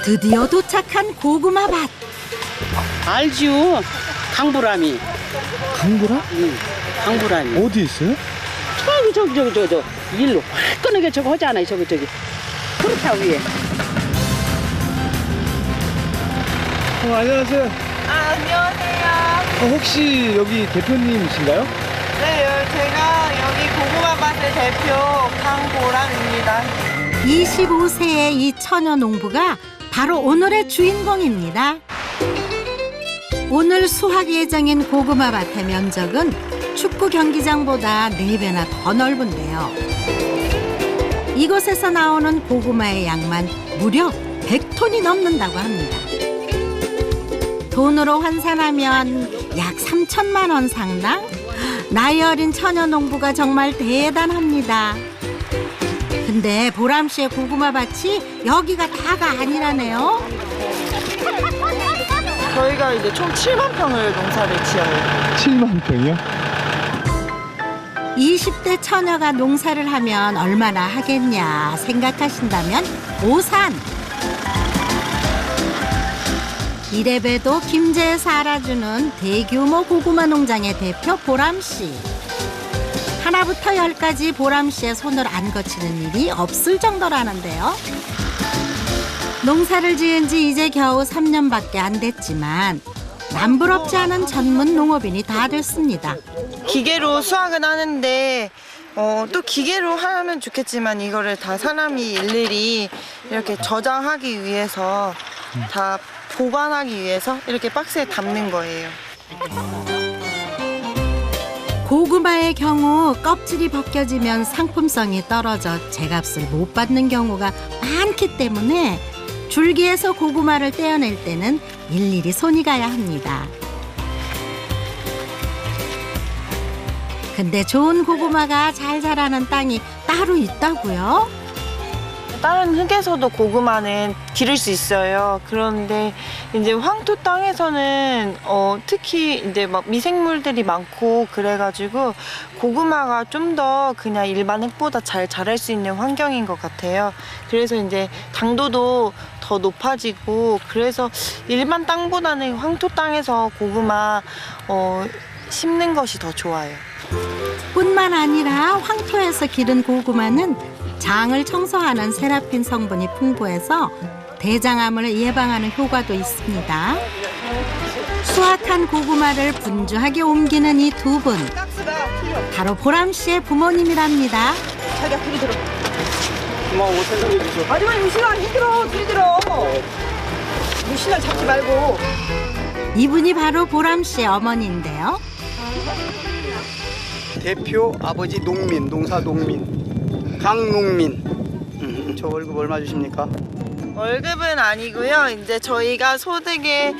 드디어 도착한 고구마 밭. 알지요. 강보람이. 강보라? 응. 강보람이. 어디 있어요? 저기 일로 화끈하게 저거 하잖아요. 저기 그렇다 위에. 안녕하세요. 안녕하세요. 혹시 여기 대표님이신가요? 네, 제가 여기 고구마 밭의 대표 강보람입니다. 25세의 이 처녀 농부가 바로 오늘의 주인공입니다. 오늘 수확 예정인 고구마 밭의 면적은 축구 경기장보다 4배나 더 넓은데요. 이곳에서 나오는 고구마의 양만 무려 100톤이 넘는다고 합니다. 돈으로 환산하면 약 3천만 원 상당? 나이 어린 처녀 농부가 정말 대단합니다. 근데 보람 씨의 고구마 밭이 여기가 다가 아니라네요. 저희가 이제 총 7만 평을 농사를 지어요. 7만 평이요? 20대 처녀가 농사를 하면 얼마나 하겠냐 생각하신다면 오산. 이래봬도 김제에서 알아주는 대규모 고구마 농장의 대표 보람 씨. 하나부터 열까지 보람 씨의 손을 안 거치는 일이 없을 정도라는데요. 농사를 지은 지 이제 겨우 3년밖에 안 됐지만 남부럽지 않은 전문 농업인이 다 됐습니다. 기계로 수확은 하는데 또 기계로 하면 좋겠지만 이거를 다 사람이 일일이 이렇게 저장하기 위해서 다 보관하기 위해서 이렇게 박스에 담는 거예요. 고구마의 경우 껍질이 벗겨지면 상품성이 떨어져 제값을 못 받는 경우가 많기 때문에 줄기에서 고구마를 떼어낼 때는 일일이 손이 가야 합니다. 근데 좋은 고구마가 잘 자라는 땅이 따로 있다고요? 다른 흙에서도 고구마는 기를 수 있어요. 그런데 이제 황토 땅에서는 특히 이제 막 미생물들이 많고 그래가지고 고구마가 좀 더 그냥 일반 흙보다 잘 자랄 수 있는 환경인 것 같아요. 그래서 이제 당도도 더 높아지고 그래서 일반 땅보다는 황토 땅에서 고구마 심는 것이 더 좋아요. 뿐만 아니라 황토에서 기른 고구마는 장을 청소하는 세라핀 성분이 풍부해서 대장암을 예방하는 효과도 있습니다. 수확한 고구마를 분주하게 옮기는 이 두 분, 바로 보람 씨의 부모님이랍니다. 자기가 둘이 들어. 엄마 옷 세상해 주셔. 마지막에 무신아 힘들어, 둘이 들어. 무신아 잡지 말고. 이분이 바로 보람 씨의 어머니인데요. 대표 아버지 농민, 농사 농민, 강농민. 저 월급 얼마 주십니까? 월급은 아니고요. 이제 저희가 소득을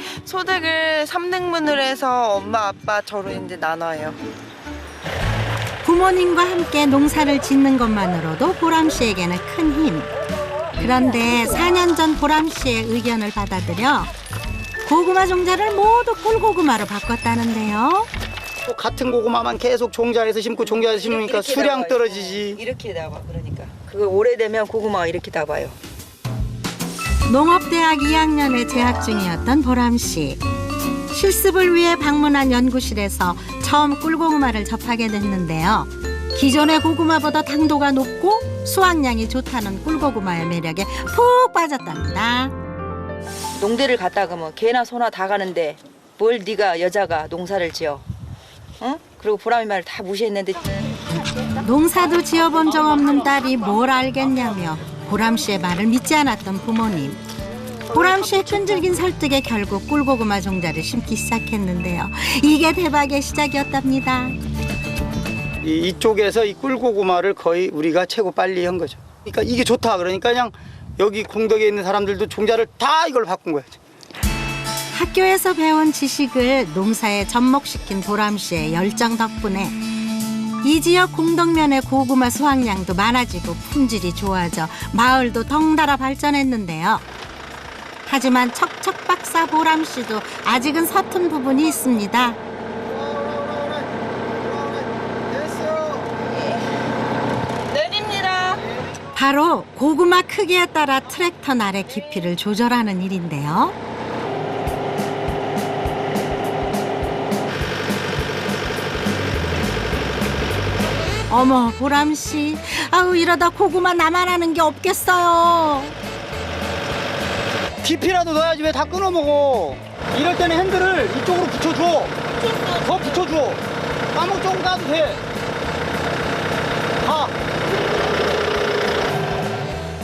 3등분을 해서 엄마, 아빠 저로 이제 나눠요. 부모님과 함께 농사를 짓는 것만으로도 보람 씨에게는 큰 힘. 그런데 4년 전 보람 씨의 의견을 받아들여 고구마 종자를 모두 꿀고구마로 바꿨다는데요. 또 같은 고구마만 계속 종자에서 심고 종자에서 심으니까 수량 떨어지지. 이렇게 나와. 그러니까 그거 오래되면 고구마가 이렇게 나와요. 농업대학 2학년에 재학 중이었던 보람 씨. 실습을 위해 방문한 연구실에서 처음 꿀고구마를 접하게 됐는데요. 기존의 고구마보다 당도가 높고 수확량이 좋다는 꿀고구마의 매력에 푹 빠졌답니다. 농대를 갔다 가면 개나 소나 다 가는데 뭘 네가 여자가 농사를 지어? 응? 그리고 보람이 말을 다 무시했는데 농사도 지어본 적 없는 딸이 뭘 알겠냐며 보람 씨의 말을 믿지 않았던 부모님. 보람 씨의 끈질긴 설득에 결국 꿀고구마 종자를 심기 시작했는데요. 이게 대박의 시작이었답니다. 이쪽에서 이 꿀고구마를 거의 우리가 최고 빨리 한 거죠. 그러니까 이게 좋다 그러니까 그냥 여기 공덕에 있는 사람들도 종자를 다 이걸 바꾼 거예요. 학교에서 배운 지식을 농사에 접목시킨 보람 씨의 열정 덕분에 이 지역 공덕면의 고구마 수확량도 많아지고 품질이 좋아져 마을도 덩달아 발전했는데요. 하지만 척척 박사 보람 씨도 아직은 서툰 부분이 있습니다. 내립니다. 바로 고구마 크기에 따라 트랙터 날의 깊이를 조절하는 일인데요. 어머, 보람씨. 아우, 이러다 고구마 나만 하는 게 없겠어요. 깊이라도 넣어야지 왜 다 끊어 먹어. 이럴 때는 핸들을 이쪽으로 붙여줘. 더 붙여줘. 까먹 조금 까도 돼. 가.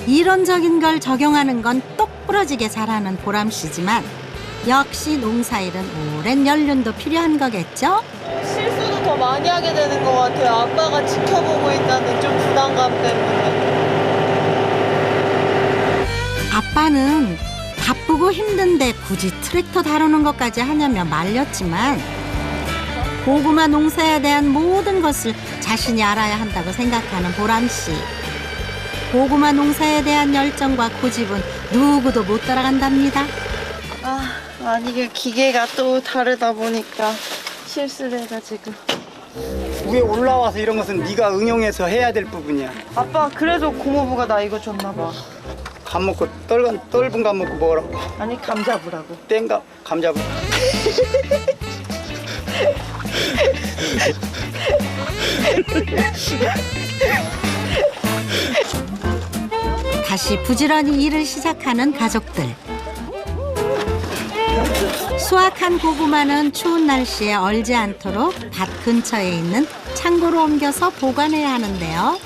이론적인 걸 적용하는 건 똑부러지게 잘하는 보람씨지만 역시 농사일은 오랜 연륜도 필요한 거겠죠? 실수도 더 많이 하게 되는 것 같아요. 아빠가 지켜보고 있다는 좀 부담감 때문에. 아빠는 바쁘고 힘든데 굳이 트랙터 다루는 것까지 하냐며 말렸지만 고구마 농사에 대한 모든 것을 자신이 알아야 한다고 생각하는 보람씨. 고구마 농사에 대한 열정과 고집은 누구도 못 따라간답니다. 아니 이게 기계가 또 다르다 보니까 실수를 해가지고. 위에 올라와서 이런 것은 네가 응용해서 해야 될 부분이야. 아빠 그래서 고모부가 나 이거 줬나 봐. 감 먹고 떫은 감 먹고 먹으라고. 아니 감자부라고. 땡감 감자부. 다시 부지런히 일을 시작하는 가족들. 수확한 고구마는 추운 날씨에 얼지 않도록 밭 근처에 있는 창고로 옮겨서 보관해야 하는데요.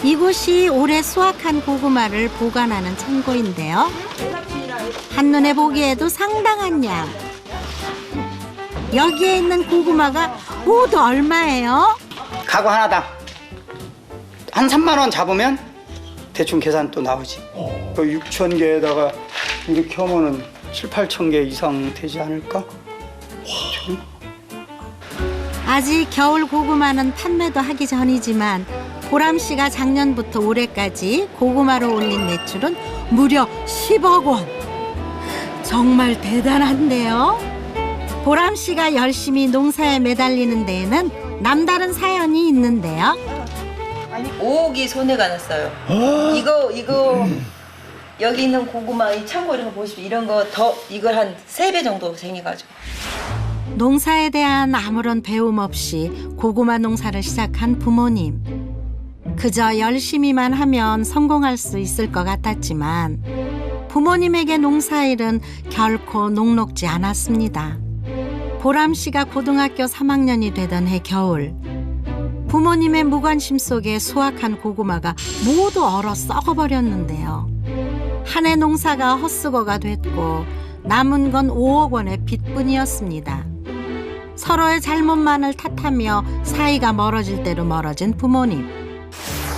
이곳이 올해 수확한 고구마를 보관하는 창고인데요. 한눈에 보기에도 상당한 양. 여기에 있는 고구마가 모두 얼마예요? 가구 하나당 한 3만 원 잡으면 대충 계산 또 나오지. 6,000개에다가 이렇게 하면은 7,000~8,000개 이상 되지 않을까? 아직 겨울 고구마는 판매도 하기 전이지만 보람씨가 작년부터 올해까지 고구마로 올린 매출은 무려 10억 원. 정말 대단한데요. 보람씨가 열심히 농사에 매달리는 데에는 남다른 사연이 있는데요. 5억이 손해가 났어요. 이거 여기 있는 고구마 이 창고 이런 거 보십시오. 이런 거 더 이걸 한 3배 정도 생겨가지고. 농사에 대한 아무런 배움 없이 고구마 농사를 시작한 부모님. 그저 열심히만 하면 성공할 수 있을 것 같았지만 부모님에게 농사일은 결코 녹록지 않았습니다. 보람씨가 고등학교 3학년이 되던 해 겨울, 부모님의 무관심 속에 수확한 고구마가 모두 얼어 썩어버렸는데요. 한 해 농사가 헛수고가 됐고 남은 건 5억 원의 빚뿐이었습니다. 서로의 잘못만을 탓하며 사이가 멀어질 대로 멀어진 부모님.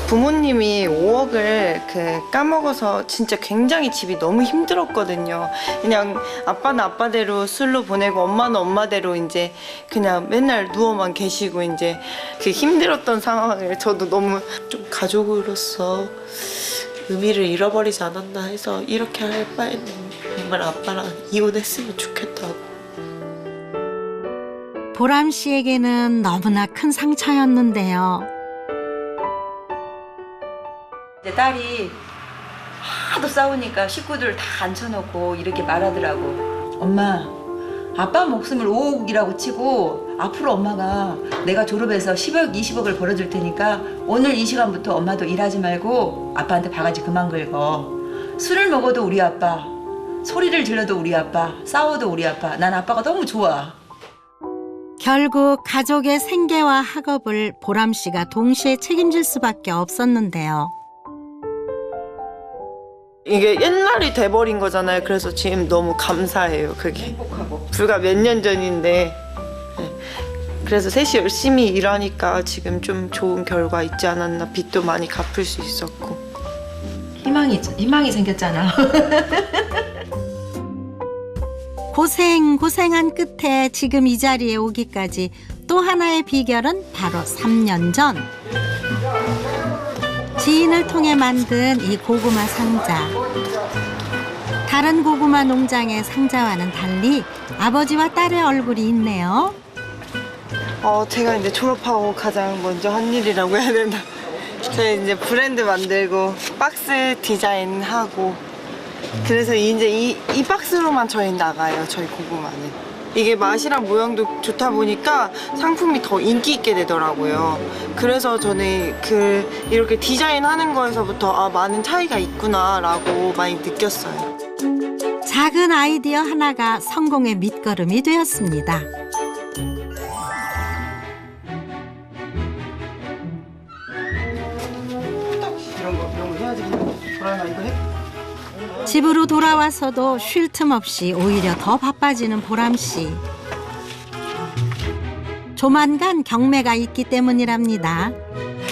부모님이 5억을 까먹어서 진짜 굉장히 집이 너무 힘들었거든요. 그냥 아빠는 아빠대로 술로 보내고 엄마는 엄마대로 이제 그냥 맨날 누워만 계시고 이제 그 힘들었던 상황을 저도 너무 좀 가족으로서 의미를 잃어버리지 않았나 해서 이렇게 할 바에는 정말 아빠랑 이혼했으면 좋겠다고. 보람씨에게는 너무나 큰 상처였는데요. 이제 딸이 하도 싸우니까 식구들 다 앉혀놓고 이렇게 말하더라고. 엄마, 아빠 목숨을 5억이라고 치고 앞으로 엄마가 내가 졸업해서 10억, 20억을 벌어줄 테니까 오늘 이 시간부터 엄마도 일하지 말고 아빠한테 바가지 그만 긁어. 술을 먹어도 우리 아빠, 소리를 질러도 우리 아빠, 싸워도 우리 아빠. 난 아빠가 너무 좋아. 결국 가족의 생계와 학업을 보람씨가 동시에 책임질 수밖에 없었는데요. 이게 옛날이 돼버린 거잖아요. 그래서 지금 너무 감사해요. 그게 행복하고. 불과 몇 년 전인데 그래서 셋이 열심히 일하니까 지금 좀 좋은 결과 있지 않았나. 빚도 많이 갚을 수 있었고 희망이 생겼잖아. 고생한 끝에 지금 이 자리에 오기까지 또 하나의 비결은 바로 3년 전 지인을 통해 만든 이 고구마 상자. 다른 고구마 농장의 상자와는 달리 아버지와 딸의 얼굴이 있네요. 제가 이제 졸업하고 가장 먼저 한 일이라고 해야 되나. 저희 이제 브랜드 만들고 박스 디자인하고 그래서 이제 이 박스로만 저희 나가요. 저희 고구마는. 이게 맛이랑 모양도 좋다 보니까 상품이 더 인기 있게 되더라고요. 그래서 저는 이렇게 디자인하는 거에서부터 많은 차이가 있구나라고 많이 느꼈어요. 작은 아이디어 하나가 성공의 밑거름이 되었습니다. 이런 거 해야지. 보라나 이거 해? 집으로 돌아와서도 쉴 틈 없이 오히려 더 바빠지는 보람 씨. 조만간 경매가 있기 때문이랍니다.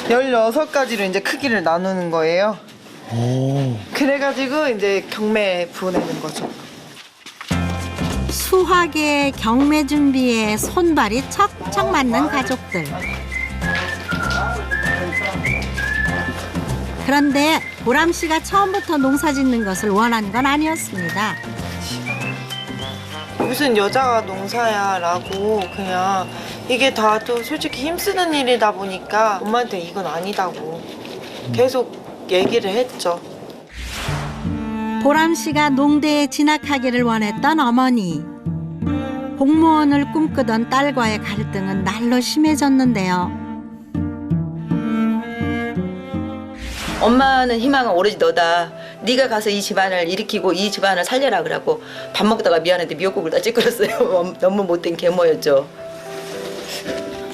16가지로 이제 크기를 나누는 거예요. 그래가지고 이제 경매에 보내는 거죠. 수확에 경매 준비에 손발이 척척 맞는 가족들. 그런데 보람 씨가 처음부터 농사 짓는 것을 원한 건 아니었습니다. 무슨 여자가 농사야 라고 그냥 이게 다도 솔직히 힘쓰는 일이다 보니까 엄마한테 이건 아니다고 계속 얘기를 했죠. 보람 씨가 농대에 진학하기를 원했던 어머니. 공무원을 꿈꾸던 딸과의 갈등은 날로 심해졌는데요. 엄마는 희망은 오로지 너다. 네가 가서 이 집안을 일으키고 이 집안을 살려라 그러고 밥 먹다가 미안한데 미역국을 다 찌그렸어요. 너무 못된 계모였죠.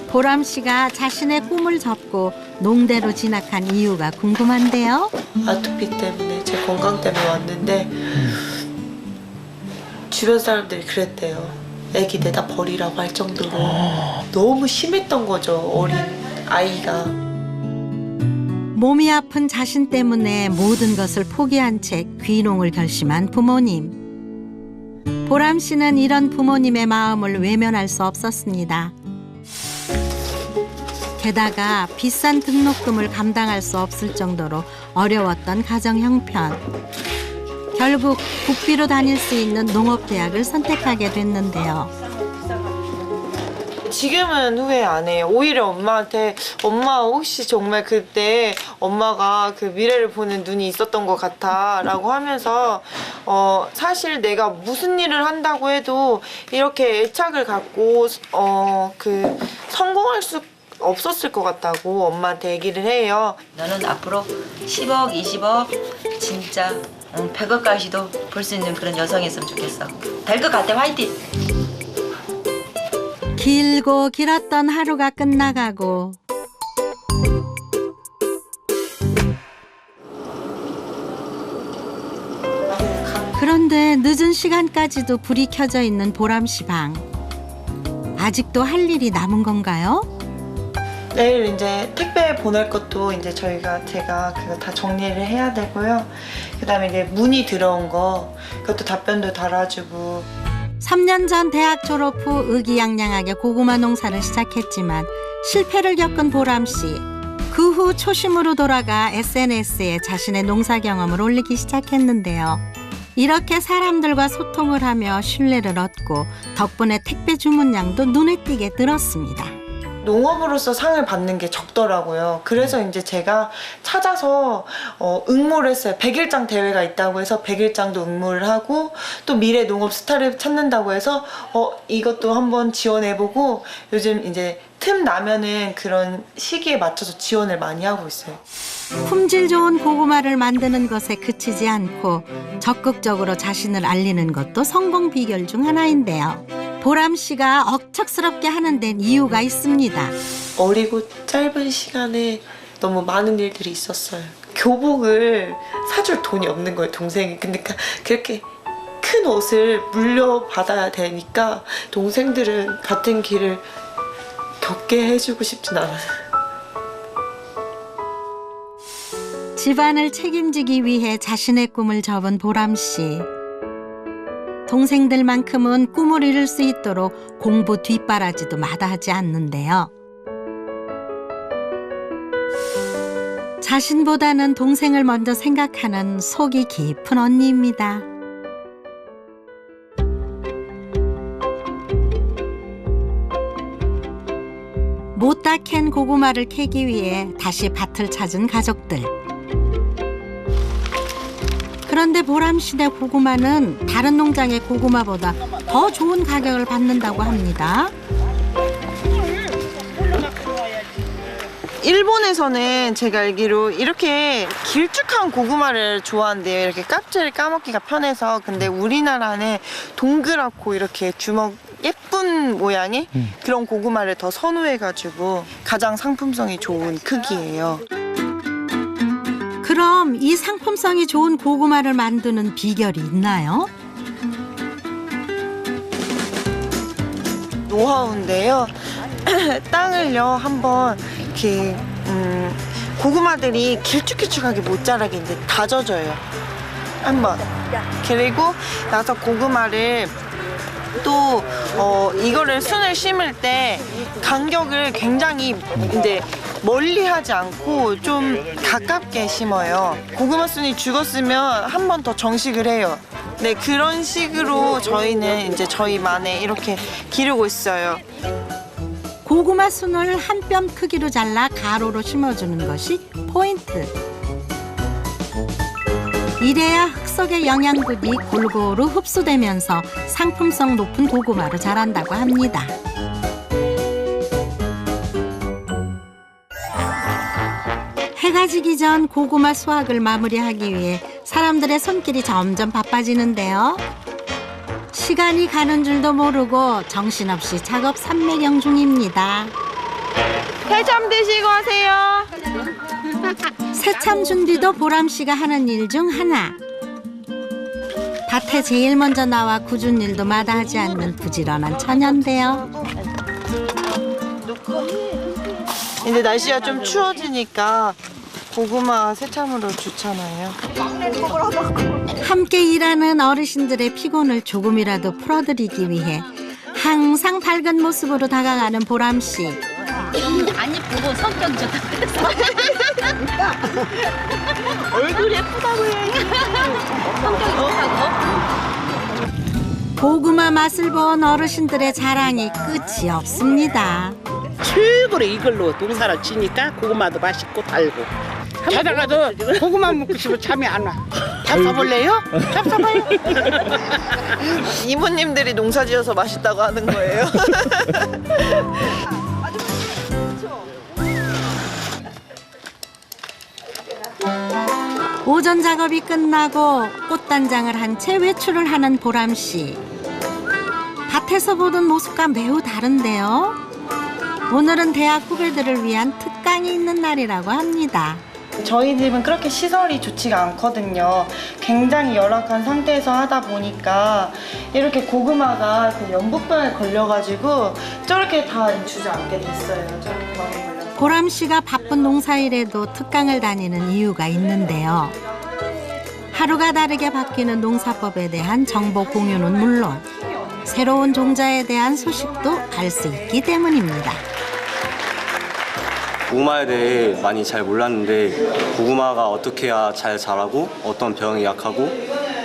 보람 씨가 자신의 꿈을 접고 농대로 진학한 이유가 궁금한데요. 아토피 때문에 제 건강 때문에 왔는데 주변 사람들이 그랬대요. 애기 내다 버리라고 할 정도로 너무 심했던 거죠. 어린 아이가. 몸이 아픈 자신 때문에 모든 것을 포기한 채 귀농을 결심한 부모님. 보람 씨는 이런 부모님의 마음을 외면할 수 없었습니다. 게다가 비싼 등록금을 감당할 수 없을 정도로 어려웠던 가정 형편. 결국 국비로 다닐 수 있는 농업대학을 선택하게 됐는데요. 지금은 후회 안 해요. 오히려 엄마한테 엄마 혹시 정말 그때 엄마가 그 미래를 보는 눈이 있었던 것 같아 라고 하면서 사실 내가 무슨 일을 한다고 해도 이렇게 애착을 갖고 성공할 수 없었을 것 같다고 엄마한테 얘기를 해요. 너는 앞으로 10억, 20억 진짜 100억까지도 벌 수 있는 그런 여성이었으면 좋겠어. 될 것 같아. 화이팅! 길고 길었던 하루가 끝나가고 그런데 늦은 시간까지도 불이 켜져 있는 보람 씨 방. 아직도 할 일이 남은 건가요? 내일 이제 택배 보낼 것도 이제 제가 그거 다 정리를 해야 되고요. 그다음에 이제 문의 들어온 거 그것도 답변도 달아주고. 3년 전 대학 졸업 후 의기양양하게 고구마 농사를 시작했지만 실패를 겪은 보람 씨. 그 후 초심으로 돌아가 SNS에 자신의 농사 경험을 올리기 시작했는데요. 이렇게 사람들과 소통을 하며 신뢰를 얻고 덕분에 택배 주문량도 눈에 띄게 늘었습니다. 농업으로서 상을 받는 게 적더라고요. 그래서 이제 제가 찾아서 응모를 했어요. 100일장 대회가 있다고 해서 100일장도 응모를 하고 또 미래 농업 스타를 찾는다고 해서 이것도 한번 지원해보고 요즘 이제 틈 나면은 그런 시기에 맞춰서 지원을 많이 하고 있어요. 품질 좋은 고구마를 만드는 것에 그치지 않고 적극적으로 자신을 알리는 것도 성공 비결 중 하나인데요. 보람 씨가 억척스럽게 하는 데는 이유가 있습니다. 어리고 짧은 시간에 너무 많은 일들이 있었어요. 교복을 사줄 돈이 없는 거예요, 동생이. 그러니까 그렇게 큰 옷을 물려받아야 되니까 동생들은 같은 길을 겪게 해주고 싶진 않아요. 집안을 책임지기 위해 자신의 꿈을 접은 보람 씨. 동생들만큼은 꿈을 이룰 수 있도록 공부 뒷바라지도 마다하지 않는데요. 자신보다는 동생을 먼저 생각하는 속이 깊은 언니입니다. 수확해다 캔 고구마를 캐기 위해 다시 밭을 찾은 가족들. 그런데 보람씨네 고구마는 다른 농장의 고구마보다 더 좋은 가격을 받는다고 합니다. 일본에서는 제가 알기로 이렇게 길쭉한 고구마를 좋아한대요. 이렇게 껍질을 까먹기가 편해서. 근데 우리나라는 동그랗고 이렇게 주먹 예쁜 모양의 그런 고구마를 더 선호해가지고 가장 상품성이 좋은 크기예요. 그럼 이 상품성이 좋은 고구마를 만드는 비결이 있나요? 노하우인데요. 땅을요 한번 이렇게 고구마들이 길쭉길쭉하게 못 자라게 이제 다져줘요. 한번. 그리고 나서 고구마를 또 이거를 순을 심을 때 간격을 굉장히 이제 멀리 하지 않고 좀 가깝게 심어요. 고구마 순이 죽었으면 한 번 더 정식을 해요. 네, 그런 식으로 저희는 이제 저희만의 이렇게 기르고 있어요. 고구마 순을 한 뼘 크기로 잘라 가로로 심어주는 것이 포인트. 이래야 흙 속의 영양분이 골고루 흡수되면서 상품성 높은 고구마로 자란다고 합니다. 해가 지기 전 고구마 수확을 마무리하기 위해 사람들의 손길이 점점 바빠지는데요. 시간이 가는 줄도 모르고 정신없이 작업 삼매경 중입니다. 해삼 드시고 하세요. 새참 준비도 보람씨가 하는 일 중 하나. 밭에 제일 먼저 나와 굳은 일도 마다하지 않는 부지런한 처녀인데요. 이제 날씨가 좀 추워지니까 고구마 새참으로 좋잖아요. 함께 일하는 어르신들의 피곤을 조금이라도 풀어드리기 위해 항상 밝은 모습으로 다가가는 보람씨. 안 이쁘고 성격이 좋다 그랬어. 얼굴 예쁘다고 해야지. 성격이 좋다고? 고구마 맛을 본 어르신들의 자랑이 끝이 없습니다. 최고로 이걸로 농사를 지니까 고구마도 맛있고 달고. 자다가도 고구마 먹고 싶으면 잠이 안 와. 잡숴볼래요? 잡숴봐요. 이모님들이 농사 지어서 맛있다고 하는 거예요. 오전 작업이 끝나고 꽃단장을 한 채 외출을 하는 보람씨. 밭에서 보던 모습과 매우 다른데요. 오늘은 대학 후배들을 위한 특강이 있는 날이라고 합니다. 저희 집은 그렇게 시설이 좋지가 않거든요. 굉장히 열악한 상태에서 하다 보니까 이렇게 고구마가 그 연부병에 걸려가지고 저렇게 다 주지 않게 됐어요. 저렇게 많이 걸려서. 보람씨가 바쁜 농사일에도 특강을 다니는 이유가 있는데요. 하루가 다르게 바뀌는 농사법에 대한 정보 공유는 물론 새로운 종자에 대한 소식도 알 수 있기 때문입니다. 고구마에 대해 많이 잘 몰랐는데 고구마가 어떻게 해야 잘 자라고 어떤 병에 약하고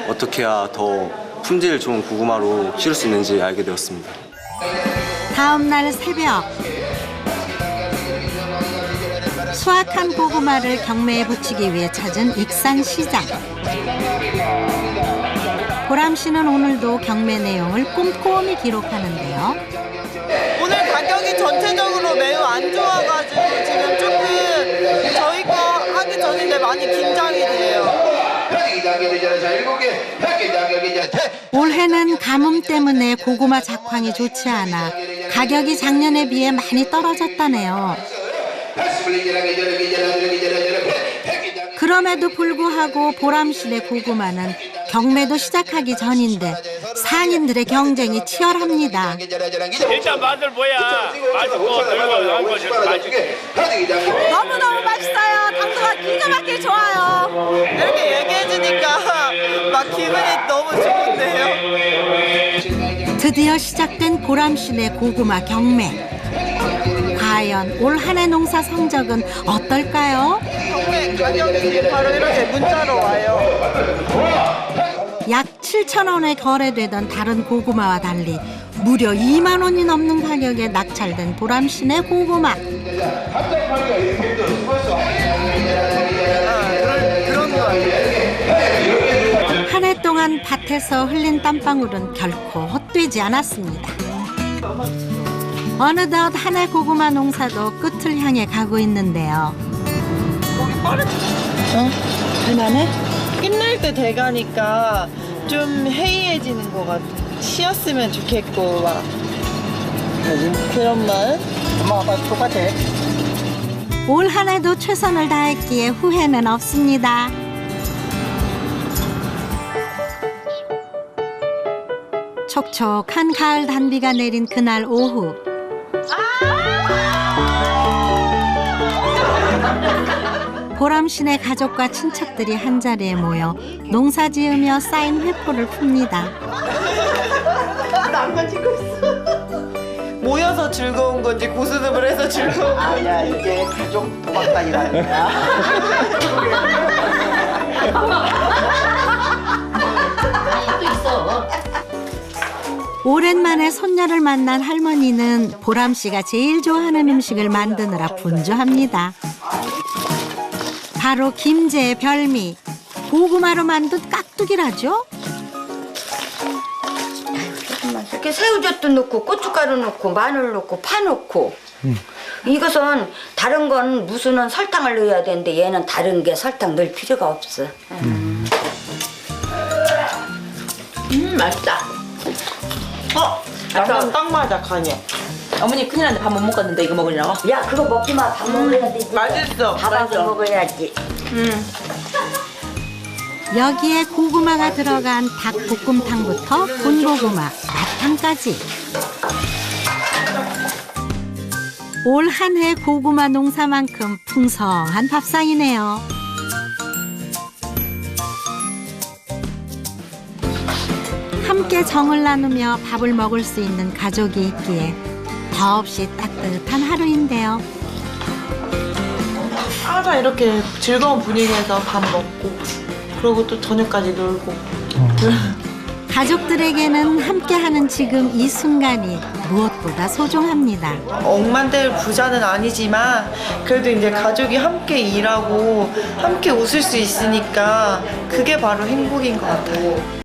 어떻게 해야 더 품질 좋은 고구마로 키울 수 있는지 알게 되었습니다. 다음 날 새벽 수확한 고구마를 경매에 붙이기 위해 찾은 익산시장. 보람씨는 오늘도 경매 내용을 꼼꼼히 기록하는데요. 오늘 가격이 전체적으로 매우 안 좋아가지고 지금 조금 저희 거 하기 전인데 많이 긴장이 돼요. 올해는 가뭄 때문에 고구마 작황이 좋지 않아 가격이 작년에 비해 많이 떨어졌다네요. 그럼에도 불구하고 보람씨네 고구마는 경매도 시작하기 전인데 상인들의 경쟁이 치열합니다. 일단 맛을 보야 맛있고 들고 맛있게 너무너무 맛있어요. 당도가 기가 막히게 좋아요. 이렇게 얘기해주니까 막 기분이 너무 좋은데요. 드디어 시작된 보람씨네 고구마 경매. 과연 올 한 해 농사 성적은 어떨까요? 경매 가격이 바로 이렇게 문자로 와요. 약 7,000원에 거래되던 다른 고구마와 달리 무려 2만 원이 넘는 가격에 낙찰된 보람씨네 고구마. 한 해 동안 밭에서 흘린 땀방울은 결코 헛되지 않았습니다. 어느덧 한 해 고구마 농사도 끝을 향해 가고 있는데요. 할만해? 끝날 때 돼가니까 좀 해이해지는 것 같아. 쉬었으면 좋겠고 막 그런 마음? 엄마 아빠 똑같아. 올 한 해도 최선을 다했기에 후회는 없습니다. 촉촉한 가을 단비가 내린 그날 오후. 보람씨네 가족과 친척들이 한자리에 모여 농사 지으며 쌓인 회포를 풉니다. 모여서 즐거운 건지 고스톱을 해서 즐거운 건지. 아니야, 이게 가족 도박단이라는 거야. 오랜만에 손녀를 만난 할머니는 보람씨가 제일 좋아하는 음식을 만드느라 분주합니다. 바로 김제의 별미, 고구마로 만든 깍두기라죠? 이렇게 새우젓도 넣고 고춧가루 넣고 마늘 넣고 파 넣고 이것은 다른 건 무수는 설탕을 넣어야 되는데 얘는 다른 게 설탕 넣을 필요가 없어. 맛있다. 약간 딱 맞아 간이. 어머니 큰일 났는데 밥 못 먹었는데 이거 먹으려고? 야 그거 먹기만 밥 먹어야 되지. 맛있어. 밥하고 먹어야지. 여기에 고구마가 들어간 닭볶음탕부터 군고구마, 마탕까지. 올 한 해 고구마 농사만큼 풍성한 밥상이네요. 함께 정을 나누며 밥을 먹을 수 있는 가족이 있기에 더없이 따뜻한 하루인데요. 항상 이렇게 즐거운 분위기에서 밥 먹고 그리고 또 저녁까지 놀고. 가족들에게는 함께하는 지금 이 순간이 무엇보다 소중합니다. 억만될 부자는 아니지만 그래도 이제 가족이 함께 일하고 함께 웃을 수 있으니까 그게 바로 행복인 것 같아요.